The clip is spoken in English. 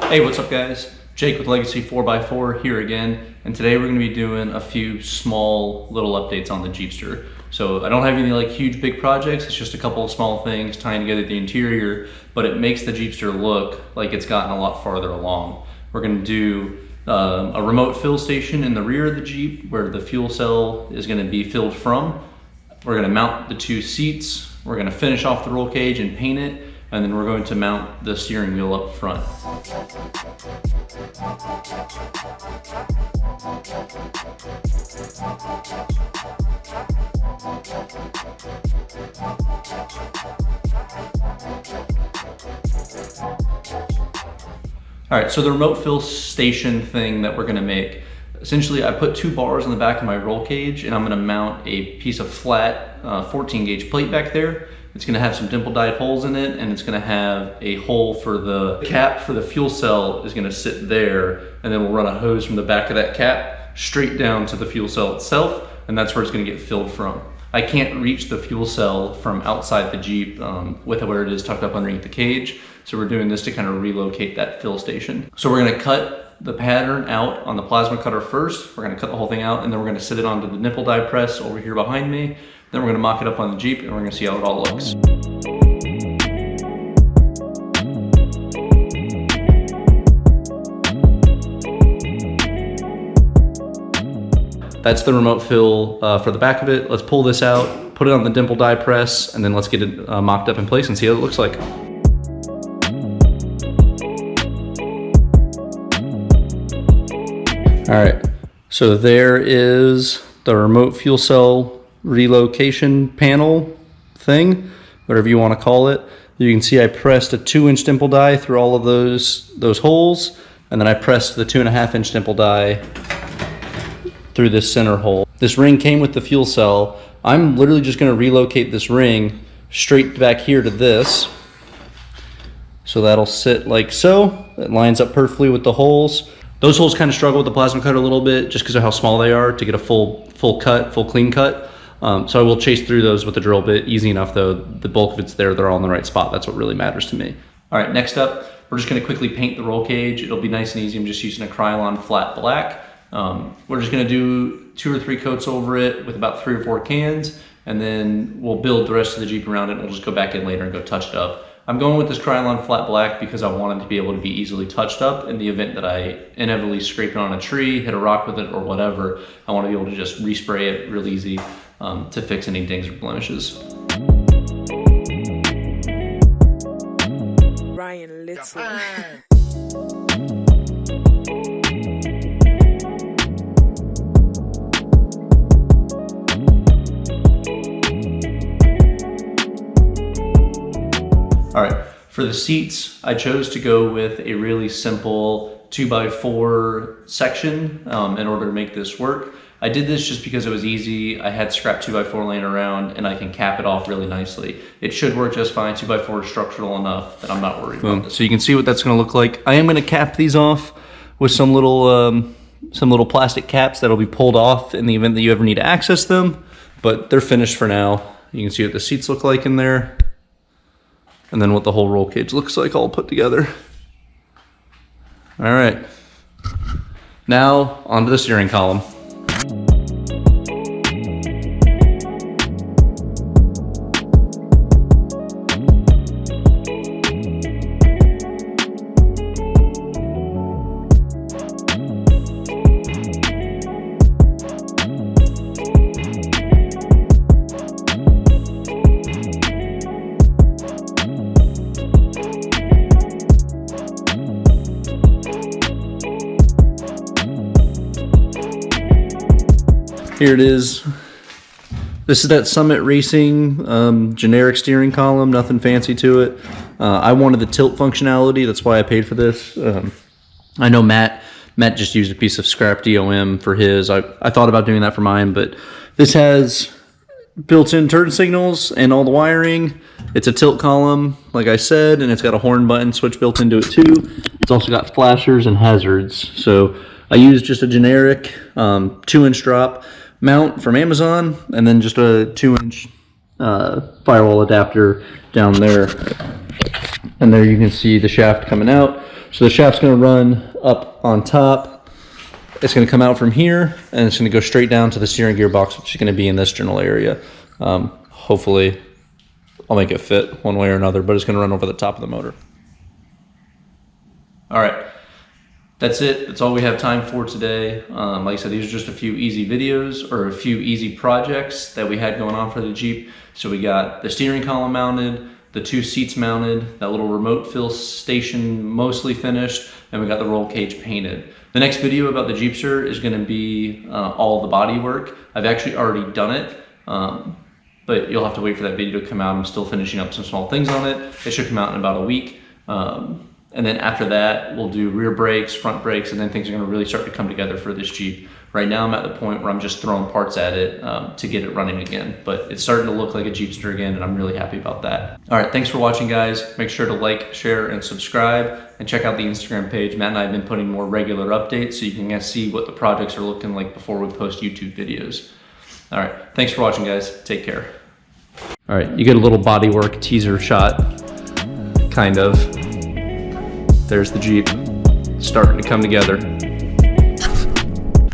Hey, what's up guys? Jake with Legacy 4x4 here again, and today we're going to be doing a few small little updates on the Jeepster. So I don't have any like huge big projects, it's just a couple of small things tying together the interior, but it makes the Jeepster look like it's gotten a lot farther along. We're going to do a remote fill station in the rear of the Jeep where the fuel cell is going to be filled from. We're going to mount the two seats, we're going to finish off the roll cage and paint it, and then we're going to mount the steering wheel up front. All right, so the remote fill station thing that we're gonna make, essentially I put two bars on the back of my roll cage and I'm gonna mount a piece of flat 14 gauge plate back there. It's gonna have some dimple dyed holes in it, and it's gonna have a hole for the cap for the fuel cell is gonna sit there, and then we'll run a hose from the back of that cap straight down to the fuel cell itself, and that's where it's gonna get filled from. I can't reach the fuel cell from outside the Jeep with where it is tucked up underneath the cage, so we're doing this to kind of relocate that fill station. So we're gonna cut the pattern out on the plasma cutter first. We're gonna cut the whole thing out, and then we're gonna sit it onto the nipple die press over here behind me. Then we're gonna mock it up on the Jeep, and we're gonna see how it all looks. That's the remote fill for the back of it. Let's pull this out, put it on the dimple die press, and then let's get it mocked up in place and see how it looks like. All right, so there is the remote fuel cell relocation panel thing, whatever you want to call it. You can see I pressed a 2-inch dimple die through all of those holes, and then I pressed the 2.5-inch dimple die through this center hole. This ring came with the fuel cell. I'm literally just going to relocate this ring straight back here to this. So that'll sit like so. It lines up perfectly with the holes. Those holes kind of struggle with the plasma cutter a little bit just because of how small they are to get a full clean cut. So I will chase through those with the drill bit. Easy enough though. The bulk of it's there. They're all in the right spot. That's what really matters to me. All right, next up, we're just going to quickly paint the roll cage. It'll be nice and easy. I'm just using a Krylon flat black. We're just going to do 2 or 3 coats over it with about 3 or 4 cans, and then we'll build the rest of the Jeep around it, and we'll just go back in later and go touch it up. I'm going with this Krylon flat black because I want it to be able to be easily touched up in the event that I inevitably scrape it on a tree, hit a rock with it, or whatever. I want to be able to just respray it real easy to fix any dings or blemishes. Ryan Little. All right, for the seats, I chose to go with a really simple 2x4 section in order to make this work. I did this just because it was easy. I had scrap 2x4 laying around and I can cap it off really nicely. It should work just fine. 2x4 is structural enough that I'm not worried about this. So you can see what that's gonna look like. I am gonna cap these off with some little plastic caps that'll be pulled off in the event that you ever need to access them, but they're finished for now. You can see what the seats look like in there, and then what the whole roll cage looks like all put together. All right, now onto the steering column. Here it is. This is that Summit Racing generic steering column, nothing fancy to it. I wanted the tilt functionality, that's why I paid for this. I know Matt just used a piece of scrap DOM for his. I thought about doing that for mine, but this has built-in turn signals and all the wiring. It's a tilt column, like I said, and it's got a horn button switch built into it too. It's also got flashers and hazards. So I used just a generic 2-inch drop mount from Amazon, and then just a 2-inch firewall adapter down there. And there you can see the shaft coming out. So the shaft's gonna run up on top. It's gonna come out from here, and it's gonna go straight down to the steering gearbox, which is gonna be in this general area. Hopefully, I'll make it fit one way or another, but it's gonna run over the top of the motor. All right, that's it. That's all we have time for today. Like I said, these are just a few easy videos or a few easy projects that we had going on for the Jeep. So we got the steering column mounted, the 2 seats mounted, that little remote fill station mostly finished, and we got the roll cage painted. The next video about the Jeepster is gonna be all the body work. I've actually already done it, but you'll have to wait for that video to come out. I'm still finishing up some small things on it. It should come out in about a week. And then after that, we'll do rear brakes, front brakes, and then things are gonna really start to come together for this Jeep. Right now I'm at the point where I'm just throwing parts at it to get it running again, but it's starting to look like a Jeepster again, and I'm really happy about that. All right, thanks for watching, guys. Make sure to like, share, and subscribe, and check out the Instagram page. Matt and I have been putting more regular updates so you can see what the projects are looking like before we post YouTube videos. All right, thanks for watching, guys. Take care. All right, you get a little bodywork teaser shot, kind of. There's the Jeep starting to come together.